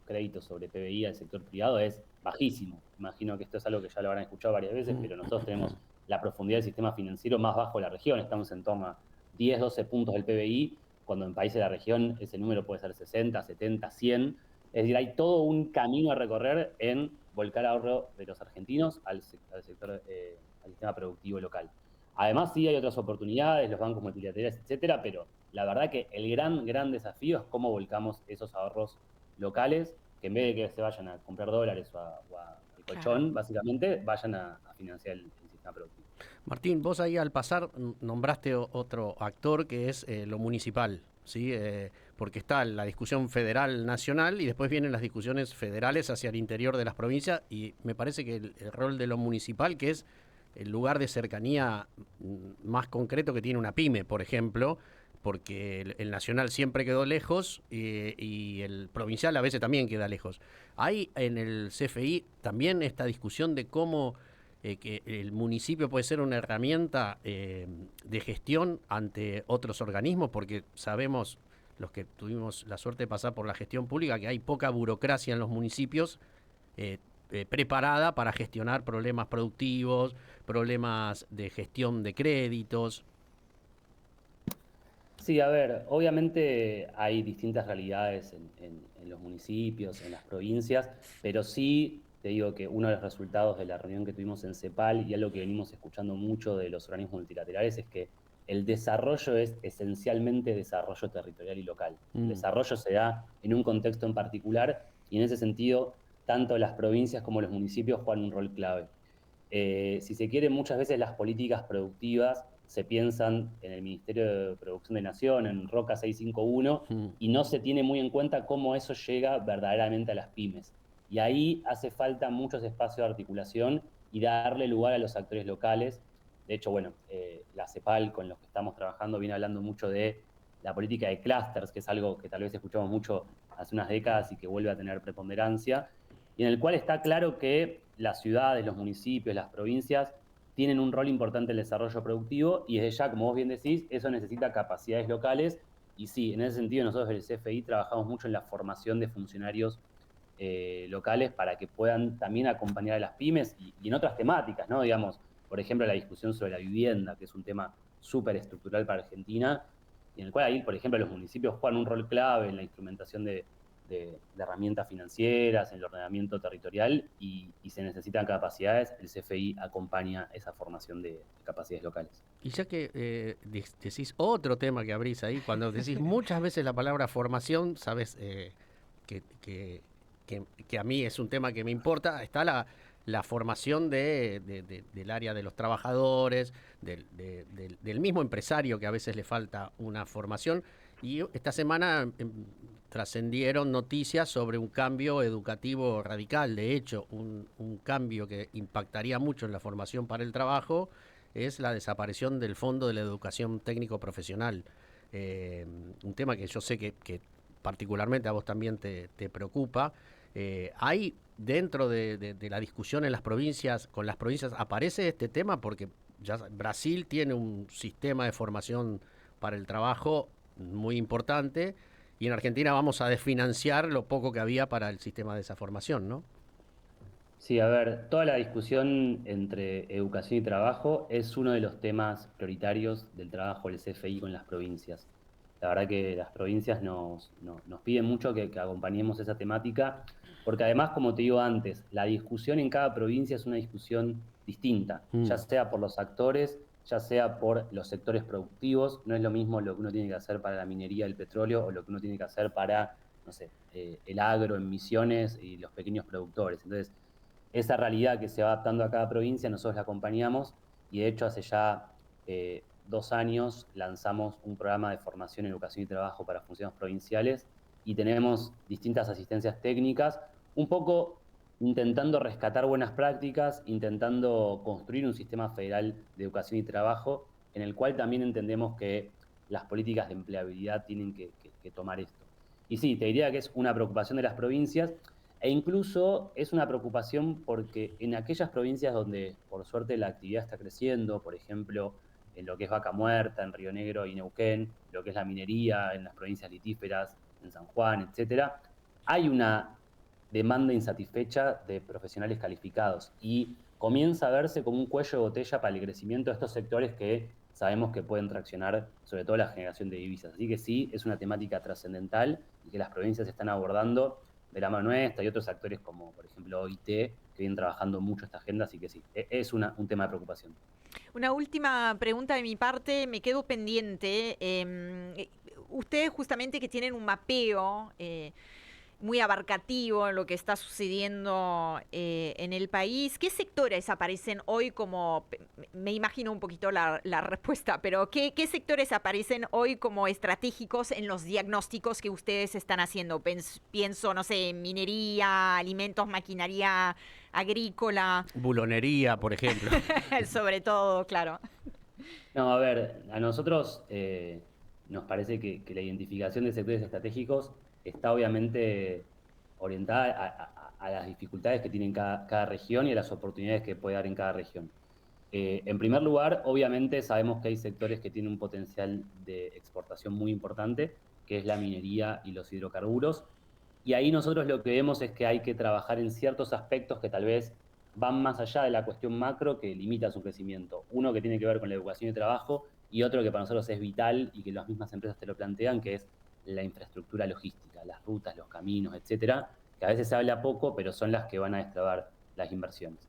crédito sobre PBI al sector privado es bajísimo. Imagino que esto es algo que ya lo habrán escuchado varias veces, pero nosotros tenemos la profundidad del sistema financiero más bajo de la región. Estamos en torno a 10, 12 puntos del PBI, cuando en países de la región ese número puede ser 60, 70, 100. Es decir, hay todo un camino a recorrer en volcar ahorro de los argentinos al sector, al sistema productivo local. Además, sí hay otras oportunidades, los bancos multilaterales, etcétera, pero la verdad que el gran desafío es cómo volcamos esos ahorros locales, que en vez de que se vayan a comprar dólares o al colchón, básicamente, vayan a financiar el sistema productivo. Martín, vos ahí al pasar nombraste otro actor que es lo municipal, ¿sí? Porque está la discusión federal nacional y después vienen las discusiones federales hacia el interior de las provincias y me parece que el rol de lo municipal, que es el lugar de cercanía más concreto que tiene una pyme, por ejemplo, porque el nacional siempre quedó lejos y el provincial a veces también queda lejos. Hay en el CFI también esta discusión de cómo que el municipio puede ser una herramienta de gestión ante otros organismos, porque sabemos, los que tuvimos la suerte de pasar por la gestión pública, que hay poca burocracia en los municipios preparada para gestionar problemas productivos, problemas de gestión de créditos. Sí, a ver, obviamente hay distintas realidades en los municipios, en las provincias, pero sí te digo que uno de los resultados de la reunión que tuvimos en CEPAL y algo que venimos escuchando mucho de los organismos multilaterales es que el desarrollo es esencialmente desarrollo territorial y local. El desarrollo se da en un contexto en particular y en ese sentido tanto las provincias como los municipios juegan un rol clave. Si se quiere, muchas veces las políticas productivas se piensan en el Ministerio de Producción de Nación, en Roca 651, y no se tiene muy en cuenta cómo eso llega verdaderamente a las pymes. Y ahí hace falta muchos espacios de articulación y darle lugar a los actores locales. De hecho, bueno, la CEPAL, con los que estamos trabajando, viene hablando mucho de la política de clústeres, que es algo que tal vez escuchamos mucho hace unas décadas y que vuelve a tener preponderancia, y en el cual está claro que las ciudades, los municipios, las provincias tienen un rol importante en el desarrollo productivo, y desde ya, como vos bien decís, eso necesita capacidades locales, y sí, en ese sentido nosotros del CFI trabajamos mucho en la formación de funcionarios locales para que puedan también acompañar a las pymes y en otras temáticas, ¿no? Digamos, por ejemplo, la discusión sobre la vivienda, que es un tema súper estructural para Argentina, y en el cual ahí, por ejemplo, los municipios juegan un rol clave en la instrumentación de herramientas financieras, en el ordenamiento territorial, y se necesitan capacidades. El CFI acompaña esa formación de capacidades locales. Y ya que decís otro tema que abrís ahí, cuando decís muchas veces la palabra formación, sabes que a mí es un tema que me importa, está la formación del área de los trabajadores, del mismo empresario, que a veces le falta una formación. Y esta semana trascendieron noticias sobre un cambio educativo radical. De hecho, un cambio que impactaría mucho en la formación para el trabajo es la desaparición del Fondo de la Educación Técnico Profesional. Un tema que yo sé que particularmente a vos también te preocupa. ¿Hay dentro de la discusión en las provincias, con las provincias, aparece este tema? Porque ya Brasil tiene un sistema de formación para el trabajo muy importante, y en Argentina vamos a desfinanciar lo poco que había para el sistema de esa formación, ¿no? Sí, a ver, toda la discusión entre educación y trabajo es uno de los temas prioritarios del trabajo del CFI con las provincias. La verdad que las provincias nos piden mucho que acompañemos esa temática, porque además, como te digo antes, la discusión en cada provincia es una discusión distinta, ya sea por los actores, ya sea por los sectores productivos. No es lo mismo lo que uno tiene que hacer para la minería del petróleo o lo que uno tiene que hacer para, no sé, el agro en Misiones y los pequeños productores. Entonces, esa realidad que se va adaptando a cada provincia, nosotros la acompañamos, y de hecho hace ya 2 años lanzamos un programa de formación en educación y trabajo para funcionarios provinciales, y tenemos distintas asistencias técnicas, un poco intentando rescatar buenas prácticas, intentando construir un sistema federal de educación y trabajo, en el cual también entendemos que las políticas de empleabilidad tienen que tomar esto. Y sí, te diría que es una preocupación de las provincias, e incluso es una preocupación porque en aquellas provincias donde, por suerte, la actividad está creciendo, por ejemplo, en lo que es Vaca Muerta, en Río Negro y Neuquén, lo que es la minería, en las provincias litíferas, en San Juan, etcétera, hay una demanda insatisfecha de profesionales calificados, y comienza a verse como un cuello de botella para el crecimiento de estos sectores que sabemos que pueden traccionar sobre todo la generación de divisas. Así que sí, es una temática trascendental y que las provincias están abordando de la mano nuestra y otros actores como, por ejemplo, OIT, que vienen trabajando mucho esta agenda, así que sí, es un tema de preocupación. Una última pregunta de mi parte, me quedo pendiente. Ustedes justamente que tienen un mapeo muy abarcativo en lo que está sucediendo en el país, ¿qué sectores aparecen hoy como, me imagino un poquito la respuesta, pero ¿qué sectores aparecen hoy como estratégicos en los diagnósticos que ustedes están haciendo? Pienso, no sé, minería, alimentos, maquinaria agrícola. Bulonería, por ejemplo. Sobre todo, claro. No, a ver, a nosotros nos parece que la identificación de sectores estratégicos está obviamente orientada a las dificultades que tiene cada región y a las oportunidades que puede dar en cada región. En primer lugar, obviamente sabemos que hay sectores que tienen un potencial de exportación muy importante, que es la minería y los hidrocarburos, y ahí nosotros lo que vemos es que hay que trabajar en ciertos aspectos que tal vez van más allá de la cuestión macro que limita su crecimiento. Uno que tiene que ver con la educación y trabajo, y otro que para nosotros es vital y que las mismas empresas te lo plantean, que es la infraestructura logística, las rutas, los caminos, etcétera, que a veces se habla poco, pero son las que van a destrabar las inversiones.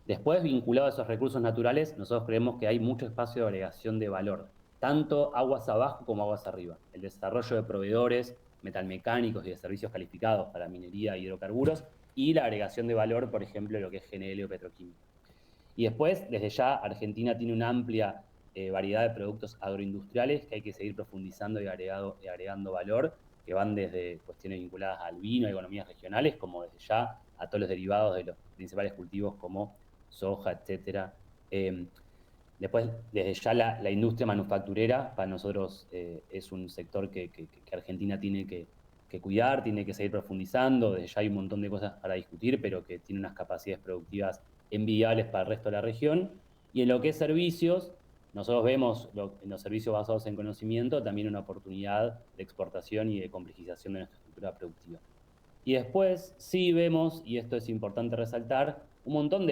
Después, vinculado a esos recursos naturales, nosotros creemos que hay mucho espacio de agregación de valor, tanto aguas abajo como aguas arriba. El desarrollo de proveedores metalmecánicos y de servicios calificados para minería y hidrocarburos, y la agregación de valor, por ejemplo, lo que es GNL o petroquímica. Y después, desde ya, Argentina tiene una amplia variedad de productos agroindustriales que hay que seguir profundizando y agregando valor, que van desde cuestiones vinculadas al vino, a economías regionales, como desde ya a todos los derivados de los principales cultivos como soja, etcétera. Después, desde ya la industria manufacturera, para nosotros es un sector que Argentina tiene que cuidar, tiene que seguir profundizando. Desde ya hay un montón de cosas para discutir, pero que tiene unas capacidades productivas envidiables para el resto de la región. Y en lo que es servicios, nosotros vemos en los servicios basados en conocimiento también una oportunidad de exportación y de complejización de nuestra estructura productiva. Y después sí vemos, y esto es importante resaltar, un montón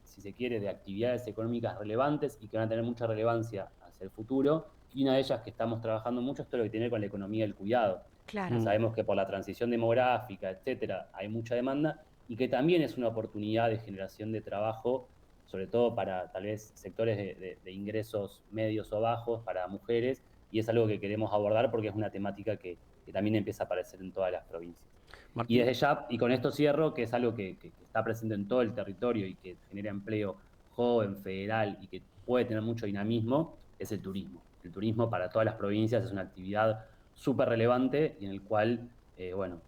si se quiere, de actividades económicas relevantes y que van a tener mucha relevancia hacia el futuro. Y una de ellas que estamos trabajando mucho es todo lo que tiene que ver con la economía del cuidado. Claro. Sabemos que por la transición demográfica, etcétera, hay mucha demanda y que también es una oportunidad de generación de trabajo, sobre todo para tal vez sectores de ingresos medios o bajos, para mujeres, y es algo que queremos abordar porque es una temática que también empieza a aparecer en todas las provincias. Martín. Y desde ya, y con esto cierro, que es algo que está presente en todo el territorio y que genera empleo joven, federal y que puede tener mucho dinamismo, es el turismo. El turismo para todas las provincias es una actividad súper relevante y en el cual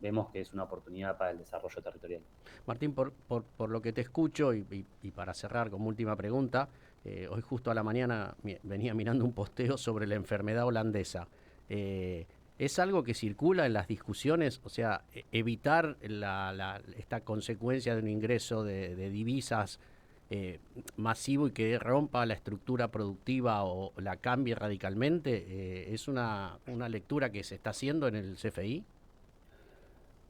vemos que es una oportunidad para el desarrollo territorial. Martín, por lo que te escucho y para cerrar como última pregunta, hoy justo a la mañana venía mirando un posteo sobre la enfermedad holandesa. ¿Es algo que circula en las discusiones? O sea, evitar esta consecuencia de un ingreso de divisas masivo y que rompa la estructura productiva o la cambie radicalmente, ¿es una lectura que se está haciendo en el CFI?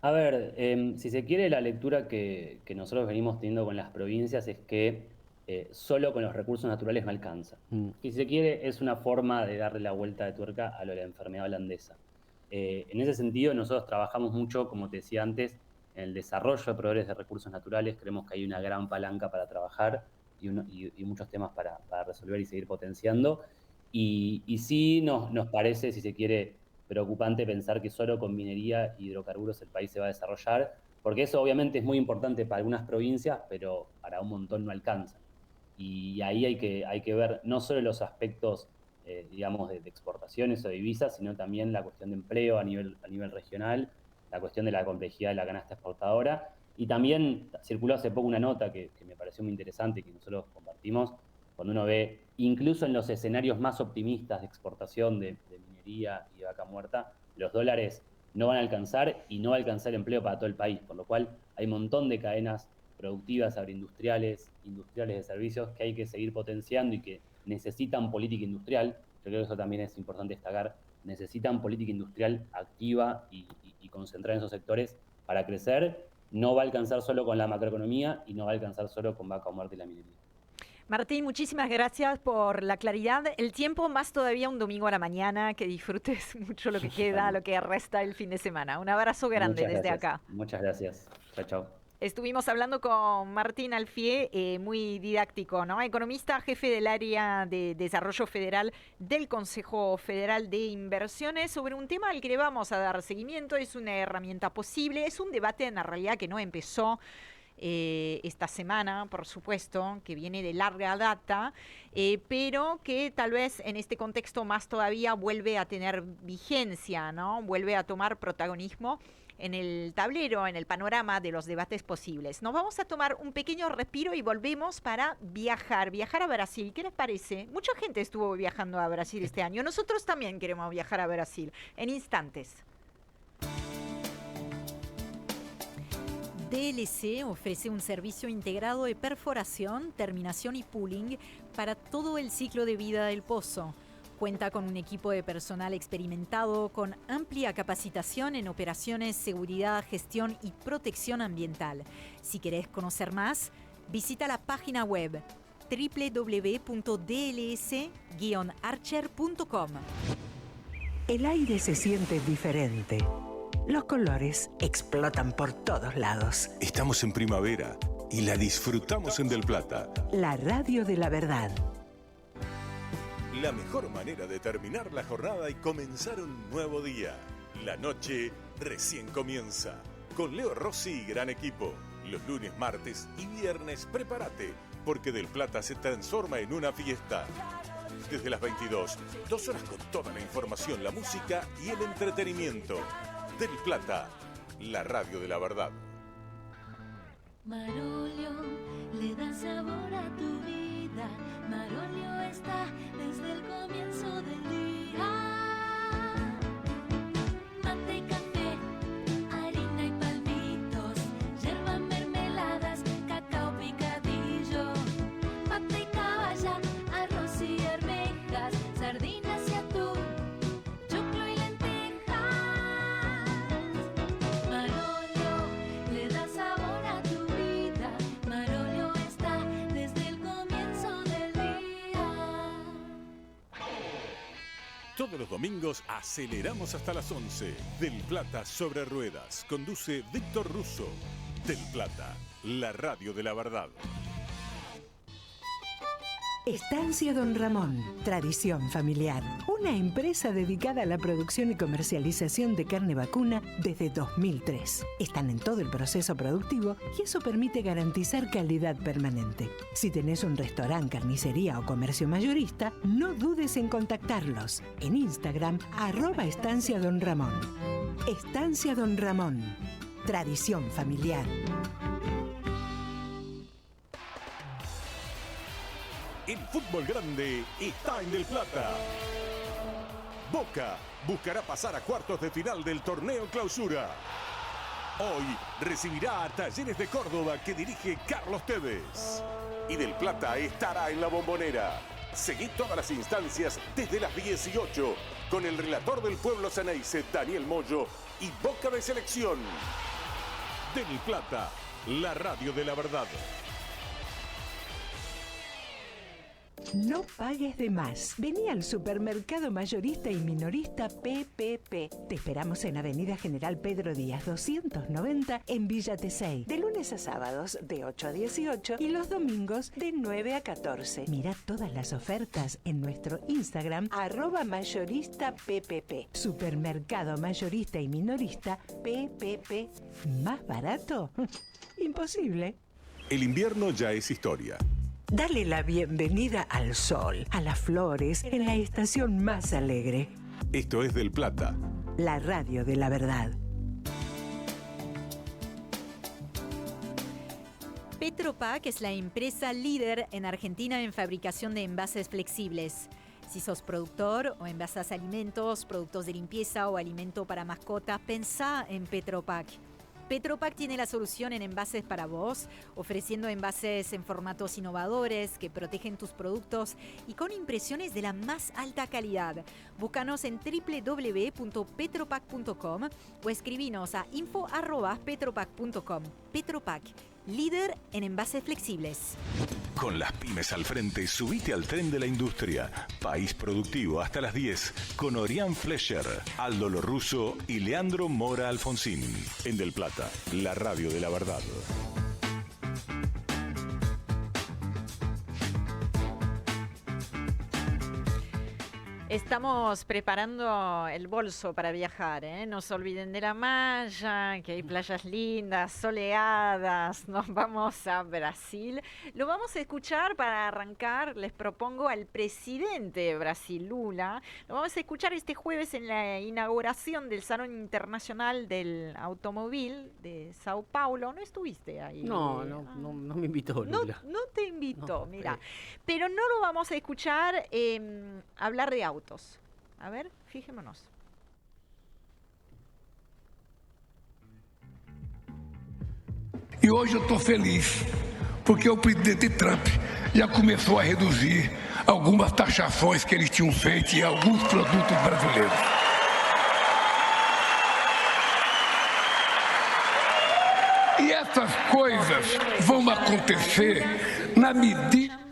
A ver, si se quiere, la lectura que nosotros venimos teniendo con las provincias es que solo con los recursos naturales no alcanza. Si se quiere, es una forma de darle la vuelta de tuerca a lo de la enfermedad holandesa. En ese sentido, nosotros trabajamos mucho, como te decía antes, en el desarrollo de proveedores de recursos naturales. Creemos que hay una gran palanca para trabajar y muchos temas para resolver y seguir potenciando. Y sí nos parece, si se quiere, preocupante pensar que solo con minería y hidrocarburos el país se va a desarrollar, porque eso obviamente es muy importante para algunas provincias, pero para un montón no alcanza. Y ahí hay que ver no solo los aspectos, digamos, de exportaciones o divisas, sino también la cuestión de empleo a nivel regional, la cuestión de la complejidad de la canasta exportadora. Y también circuló hace poco una nota que me pareció muy interesante y que nosotros compartimos, cuando uno ve, incluso en los escenarios más optimistas de exportación de minería y de vaca muerta, los dólares no van a alcanzar y no va a alcanzar empleo para todo el país, por lo cual hay un montón de cadenas productivas, agroindustriales, industriales de servicios que hay que seguir potenciando y que necesitan política industrial. Yo creo que eso también es importante destacar. Necesitan política industrial activa y concentrada en esos sectores para crecer. No va a alcanzar solo con la macroeconomía y no va a alcanzar solo con vaca muerta y la minería. Martín, muchísimas gracias por la claridad. El tiempo, más todavía un domingo a la mañana. Que disfrutes mucho lo que queda, lo que resta el fin de semana. Un abrazo grande desde acá. Muchas gracias. Chao, chao. Estuvimos hablando con Martín Alfié, muy didáctico, ¿no? Economista, jefe del área de Desarrollo Federal del Consejo Federal de Inversiones, sobre un tema al que le vamos a dar seguimiento. Es una herramienta posible, es un debate en la realidad que no empezó esta semana, por supuesto, que viene de larga data, pero que tal vez en este contexto más todavía vuelve a tener vigencia, ¿no? Vuelve a tomar protagonismo en el tablero, en el panorama de los debates posibles. Nos vamos a tomar un pequeño respiro y volvemos para viajar a Brasil. ¿Qué les parece? Mucha gente estuvo viajando a Brasil este año. Nosotros también queremos viajar a Brasil en instantes. DLC ofrece un servicio integrado de perforación, terminación y pooling para todo el ciclo de vida del pozo. Cuenta con un equipo de personal experimentado con amplia capacitación en operaciones, seguridad, gestión y protección ambiental. Si querés conocer más, visita la página web www.dls-archer.com. El aire se siente diferente. Los colores explotan por todos lados. Estamos en primavera y la disfrutamos en Del Plata. La radio de la verdad. La mejor manera de terminar la jornada y comenzar un nuevo día. La noche recién comienza. Con Leo Rossi y gran equipo. Los lunes, martes y viernes prepárate, porque Del Plata se transforma en una fiesta. Desde las 22, 2 horas con toda la información, la música y el entretenimiento. Del Plata, la radio de la verdad. Marolio le da sabor a tu vida. Marolio está desde el comienzo del día. Mate, café, harina y palmitos, yerba, mermeladas, cacao picadillo, mate y caballa, arroz y arvejas, sardinas y atún, choclo y lentejas. Marolio le da sabor a tu vida. Marolio está desde el comienzo del día. Todos los domingos aceleramos hasta las 11. Del Plata sobre ruedas. Conduce Víctor Russo. Del Plata, la radio de la verdad. Estancia Don Ramón, tradición familiar. Una empresa dedicada a la producción y comercialización de carne vacuna desde 2003. Están en todo el proceso productivo y eso permite garantizar calidad permanente. Si tenés un restaurante, carnicería o comercio mayorista, no dudes en contactarlos. En Instagram, @Estancia Don Ramón. Estancia Don Ramón, tradición familiar. El fútbol grande está en Del Plata. Boca buscará pasar a cuartos de final del torneo Clausura. Hoy recibirá a Talleres de Córdoba, que dirige Carlos Tevez. Y Del Plata estará en la Bombonera. Seguí todas las instancias desde las 18 con el relator del pueblo Ceneice, Daniel Moyo, y Boca de Selección. Del Plata, la radio de la verdad. No pagues de más. Vení al supermercado mayorista y minorista PPP. Te esperamos en Avenida General Pedro Díaz 290 en Villa Tesey. De lunes a sábados de 8 a 18 y los domingos de 9 a 14. Mirá todas las ofertas en nuestro Instagram @mayoristappp. Supermercado mayorista y minorista PPP. ¿Más barato? Imposible. El invierno ya es historia. Dale la bienvenida al sol, a las flores, en la estación más alegre. Esto es Del Plata. La radio de la verdad. Petropac es la empresa líder en Argentina en fabricación de envases flexibles. Si sos productor o envasás alimentos, productos de limpieza o alimento para mascotas, pensá en Petropac. Petropac tiene la solución en envases para vos, ofreciendo envases en formatos innovadores que protegen tus productos y con impresiones de la más alta calidad. Búscanos en www.petropac.com o escribinos a info@petropac.com. Petropac, líder en envases flexibles. Con las pymes al frente, subite al tren de la industria. País Productivo hasta las 10 con Orián Flescher, Aldo Lorrusso y Leandro Mora Alfonsín. En Del Plata, la radio de la verdad. Estamos preparando el bolso para viajar, ¿eh? No se olviden de la malla, que hay playas lindas, soleadas. Nos vamos a Brasil. Lo vamos a escuchar para arrancar. Les propongo al presidente de Brasil, Lula. Lo vamos a escuchar este jueves en la inauguración del Salón Internacional del Automóvil de Sao Paulo. ¿No estuviste ahí? No me invitó, Lula. No te invitó, No, mira. Pero no lo vamos a escuchar hablar de autos. A ver, fijémonos. E hoje eu estou feliz, porque o presidente Trump já começou a reduzir algumas taxações que eles tinham feito em alguns produtos brasileiros. E essas coisas vão acontecer na medida...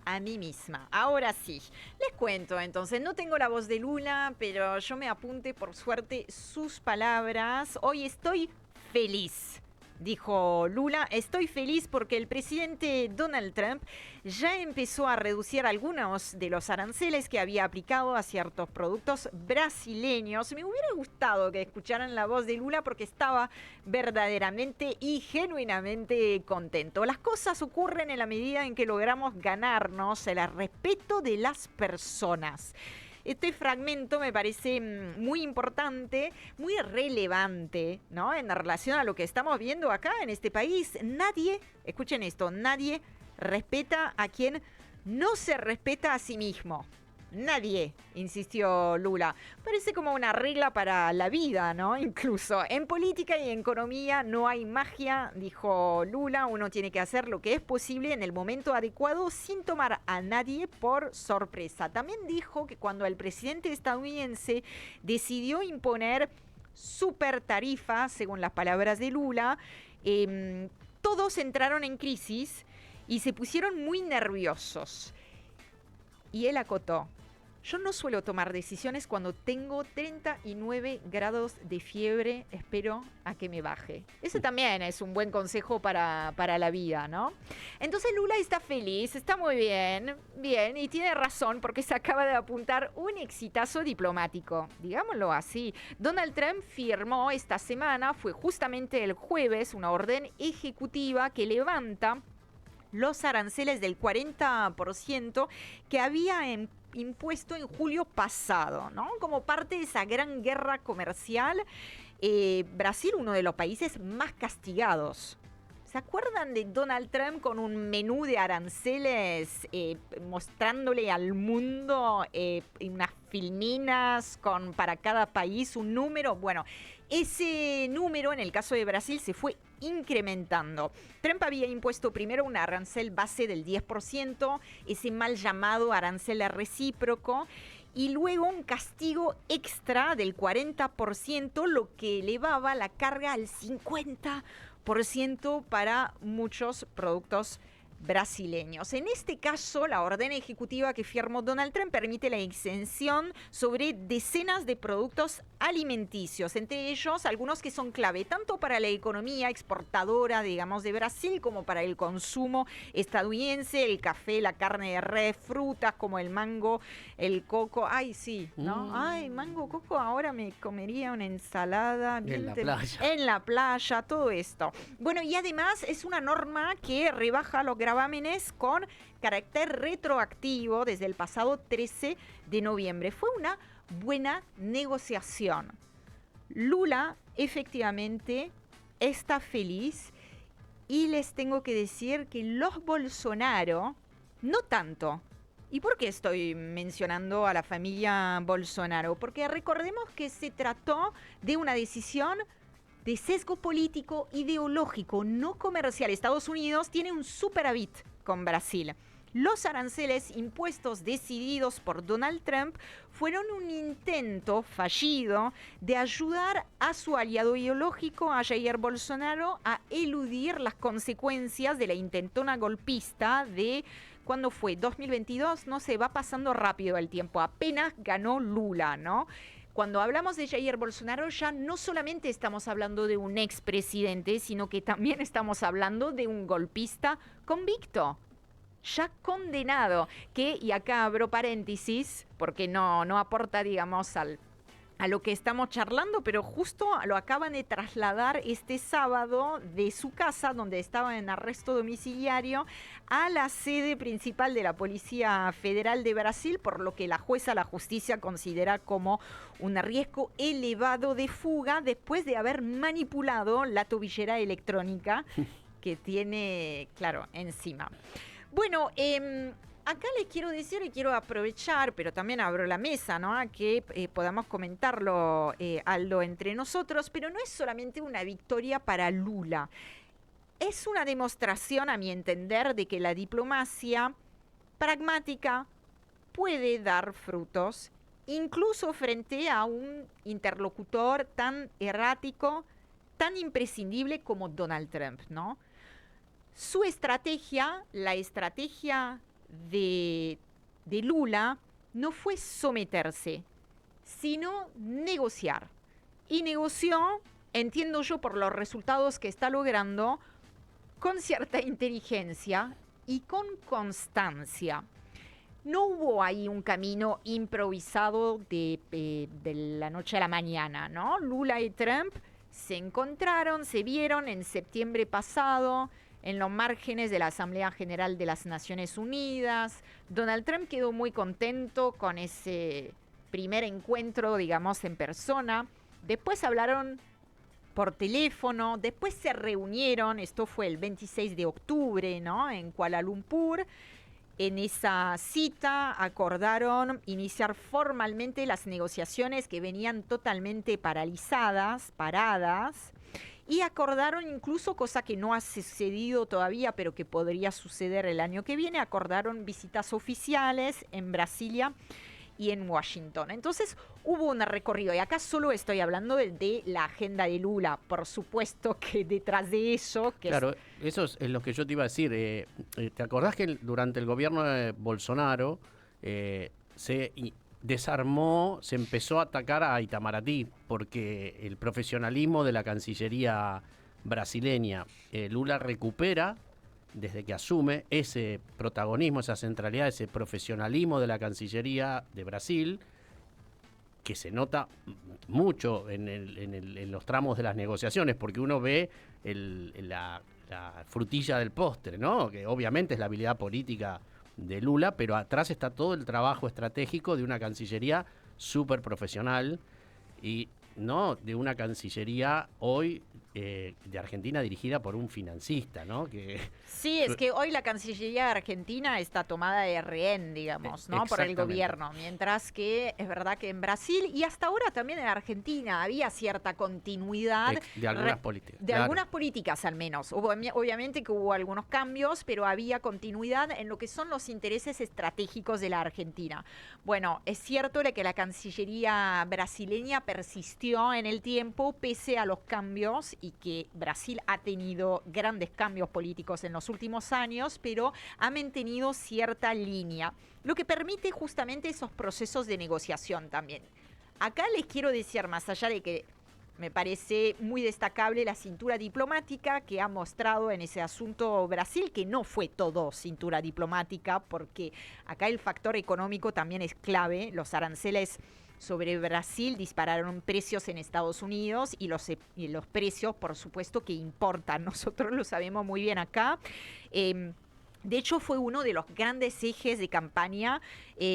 A mí misma. Ahora sí, les cuento entonces, no tengo la voz de Lula, pero yo me apunté por suerte sus palabras. Hoy estoy feliz. dijo Lula. Estoy feliz porque el presidente Donald Trump ya empezó a reducir algunos de los aranceles que había aplicado a ciertos productos brasileños. Me hubiera gustado que escucharan la voz de Lula porque estaba verdaderamente y genuinamente contento. Las cosas ocurren en la medida en que logramos ganarnos el respeto de las personas. Este fragmento me parece muy importante, muy relevante, ¿no? En relación a lo que estamos viendo acá en este país. Nadie, escuchen esto, nadie respeta a quien no se respeta a sí mismo. Nadie, insistió Lula. Parece como una regla para la vida, ¿no? Incluso en política y en economía no hay magia, dijo Lula. Uno tiene que hacer lo que es posible en el momento adecuado sin tomar a nadie por sorpresa. También dijo que cuando el presidente estadounidense decidió imponer super tarifas, según las palabras de Lula, todos entraron en crisis y se pusieron muy nerviosos. Y él acotó: yo no suelo tomar decisiones cuando tengo 39 grados de fiebre, espero a que me baje. Ese también es un buen consejo para la vida, ¿no? Entonces Lula está feliz, está muy bien, y tiene razón porque se acaba de apuntar un exitazo diplomático, digámoslo así. Donald Trump firmó esta semana, fue justamente el jueves, una orden ejecutiva que levanta los aranceles del 40% que había impuesto en julio pasado, ¿no? Como parte de esa gran guerra comercial, Brasil, uno de los países más castigados. ¿Se acuerdan de Donald Trump con un menú de aranceles mostrándole al mundo unas filminas para cada país un número? Bueno, ese número en el caso de Brasil se fue incrementando. Trump había impuesto primero un arancel base del 10%, ese mal llamado arancel recíproco, y luego un castigo extra del 40%, lo que elevaba la carga al 50% para muchos productos brasileños. En este caso, la orden ejecutiva que firmó Donald Trump permite la exención sobre decenas de productos alimenticios, entre ellos algunos que son clave tanto para la economía exportadora, digamos, de Brasil, como para el consumo estadounidense: el café, la carne de res, frutas como el mango, el coco. Ay, sí, ¿no? Ay, mango, coco, ahora me comería una ensalada. En la playa. En la playa, todo esto. Bueno, y además es una norma que rebaja los gravámenes con carácter retroactivo desde el pasado 13 de noviembre. Fue una buena negociación. Lula efectivamente está feliz y les tengo que decir que los Bolsonaro no tanto. ¿Y por qué estoy mencionando a la familia Bolsonaro? Porque recordemos que se trató de una decisión de sesgo político ideológico, no comercial. Estados Unidos tiene un superávit con Brasil. Los aranceles impuestos decididos por Donald Trump fueron un intento fallido de ayudar a su aliado ideológico, a Jair Bolsonaro, a eludir las consecuencias de la intentona golpista de, ¿cuándo fue? 2022, no sé, va pasando rápido el tiempo, apenas ganó Lula, ¿no? Cuando hablamos de Jair Bolsonaro ya no solamente estamos hablando de un expresidente, sino que también estamos hablando de un golpista convicto, ya condenado, que, y acá abro paréntesis, porque no aporta, digamos, a lo que estamos charlando, pero justo lo acaban de trasladar este sábado de su casa, donde estaba en arresto domiciliario, a la sede principal de la Policía Federal de Brasil, por lo que la justicia considera como un riesgo elevado de fuga después de haber manipulado la tobillera electrónica que tiene, claro, encima. Bueno, acá les quiero decir y quiero aprovechar, pero también abro la mesa, ¿no? A que podamos comentarlo, Aldo, entre nosotros, pero no es solamente una victoria para Lula. Es una demostración, a mi entender, de que la diplomacia pragmática puede dar frutos, incluso frente a un interlocutor tan errático, tan imprescindible como Donald Trump, ¿no? Su estrategia, la estrategia de Lula, no fue someterse, sino negociar. Y negoció entiendo yo por los resultados que está logrando, con cierta inteligencia y con constancia. No hubo ahí un camino improvisado de la noche a la mañana, ¿no? Lula y Trump se encontraron, se vieron en septiembre pasado en los márgenes de la Asamblea General de las Naciones Unidas. Donald Trump quedó muy contento con ese primer encuentro, digamos, en persona. Después hablaron por teléfono, después se reunieron, esto fue el 26 de octubre, ¿no? En Kuala Lumpur. En esa cita acordaron iniciar formalmente las negociaciones que venían totalmente paradas, y acordaron incluso, cosa que no ha sucedido todavía, pero que podría suceder el año que viene, acordaron visitas oficiales en Brasilia y en Washington. Entonces hubo un recorrido, y acá solo estoy hablando de la agenda de Lula. Por supuesto que detrás de eso... Claro, eso es lo que yo te iba a decir. ¿Te acordás que durante el gobierno de Bolsonaro se desarmó, se empezó a atacar a Itamaraty porque el profesionalismo de la Cancillería brasileña, Lula recupera desde que asume ese protagonismo, esa centralidad, ese profesionalismo de la Cancillería de Brasil, que se nota mucho en los tramos de las negociaciones, porque uno ve la frutilla del postre, ¿no? Que obviamente es la habilidad política de Lula, pero atrás está todo el trabajo estratégico de una Cancillería súper profesional y no de una Cancillería hoy de Argentina dirigida por un financista, ¿no? Sí, es que hoy la Cancillería Argentina está tomada de rehén, digamos, ¿no? Por el gobierno, mientras que es verdad que en Brasil y hasta ahora también en Argentina había cierta continuidad de algunas políticas. De algunas políticas al menos. Obviamente que hubo algunos cambios, pero había continuidad en lo que son los intereses estratégicos de la Argentina. Bueno, es cierto que la Cancillería brasileña persistió en el tiempo pese a los cambios y que Brasil ha tenido grandes cambios políticos en los últimos años, pero ha mantenido cierta línea, lo que permite justamente esos procesos de negociación también. Acá les quiero decir, más allá de que me parece muy destacable la cintura diplomática que ha mostrado en ese asunto Brasil, que no fue todo cintura diplomática, porque acá el factor económico también es clave. Los aranceles sobre Brasil dispararon precios en Estados Unidos y los precios, por supuesto, que importan. Nosotros lo sabemos muy bien acá. De hecho, fue uno de los grandes ejes de campaña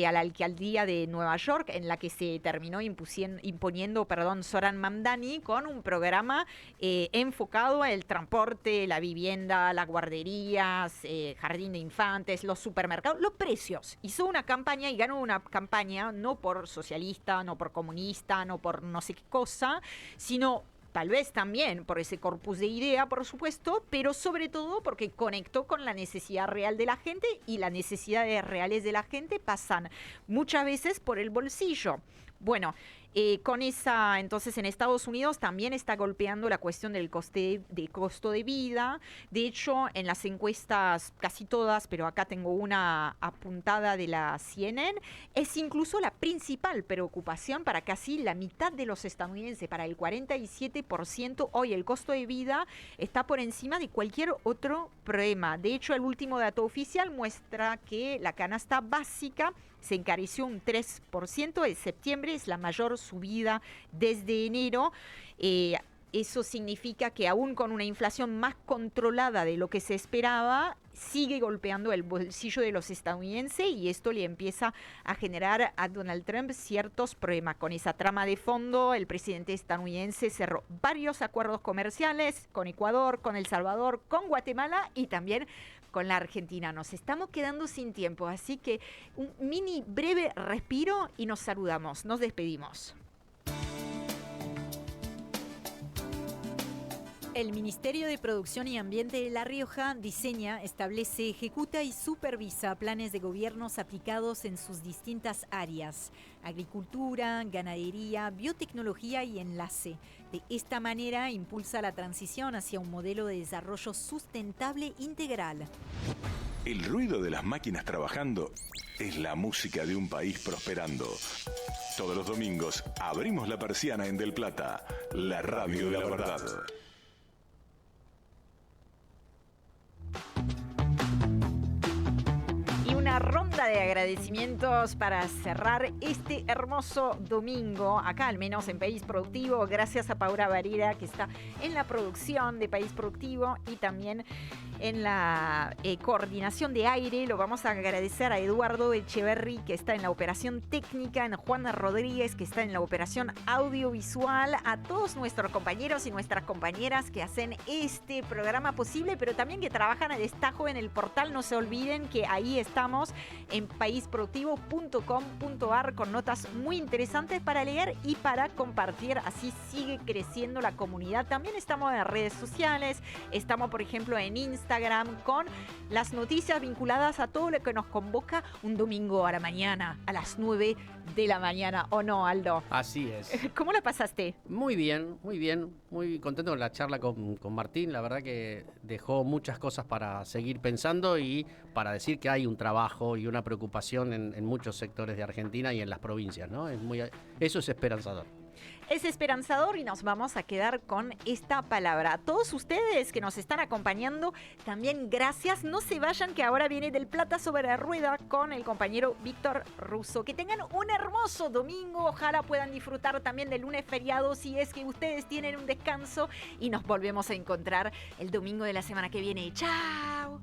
a la alcaldía de Nueva York, en la que se terminó imponiendo Zoran Mamdani, con un programa enfocado en el transporte, la vivienda, las guarderías, jardín de infantes, los supermercados, los precios. Hizo una campaña y ganó una campaña no por socialista, no por comunista, no por no sé qué cosa, sino tal vez también por ese corpus de idea, por supuesto, pero sobre todo porque conectó con la necesidad real de la gente, y las necesidades reales de la gente pasan muchas veces por el bolsillo. Bueno, con esa, entonces en Estados Unidos también está golpeando la cuestión del costo de vida. De hecho, en las encuestas, casi todas, pero acá tengo una apuntada de la CNN, es incluso la principal preocupación para casi la mitad de los estadounidenses, para el 47%. Hoy el costo de vida está por encima de cualquier otro problema. De hecho, el último dato oficial muestra que la canasta básica se encareció un 3% en septiembre, es la mayor subida desde enero. Eso significa que aún con una inflación más controlada de lo que se esperaba, sigue golpeando el bolsillo de los estadounidenses, y esto le empieza a generar a Donald Trump ciertos problemas. Con esa trama de fondo, el presidente estadounidense cerró varios acuerdos comerciales con Ecuador, con El Salvador, con Guatemala y también con la Argentina. Nos estamos quedando sin tiempo, así que un mini breve respiro y nos saludamos, nos despedimos. El Ministerio de Producción y Ambiente de La Rioja diseña, establece, ejecuta y supervisa planes de gobiernos aplicados en sus distintas áreas: agricultura, ganadería, biotecnología y enlace. De esta manera impulsa la transición hacia un modelo de desarrollo sustentable integral. El ruido de las máquinas trabajando es la música de un país prosperando. Todos los domingos abrimos la persiana en Del Plata, la radio de la verdad. Una ronda de agradecimientos para cerrar este hermoso domingo, acá al menos en País Productivo, gracias a Paula Varela, que está en la producción de País Productivo y también en la coordinación de aire. Lo vamos a agradecer a Eduardo Echeverry, que está en la operación técnica, a Juana Rodríguez, que está en la operación audiovisual, a todos nuestros compañeros y nuestras compañeras que hacen este programa posible, pero también que trabajan a destajo en el portal. No se olviden que ahí estamos en paisproductivo.com.ar con notas muy interesantes para leer y para compartir. Así sigue creciendo la comunidad. También estamos en redes sociales. Estamos, por ejemplo, en Instagram con las noticias vinculadas a todo lo que nos convoca un domingo a la mañana, a las 9 de la mañana. ¿O no, Aldo? Así es. ¿Cómo la pasaste? Muy bien, muy bien. Muy contento con la charla con Martín. La verdad que dejó muchas cosas para seguir pensando y para decir que hay un trabajo y una preocupación en muchos sectores de Argentina y en las provincias, ¿no? Eso es esperanzador. Es esperanzador y nos vamos a quedar con esta palabra. A todos ustedes que nos están acompañando, también gracias. No se vayan, que ahora viene Del Plata sobre la rueda con el compañero Víctor Russo. Que tengan un hermoso domingo. Ojalá puedan disfrutar también del lunes feriado si es que ustedes tienen un descanso. Y nos volvemos a encontrar el domingo de la semana que viene. ¡Chao!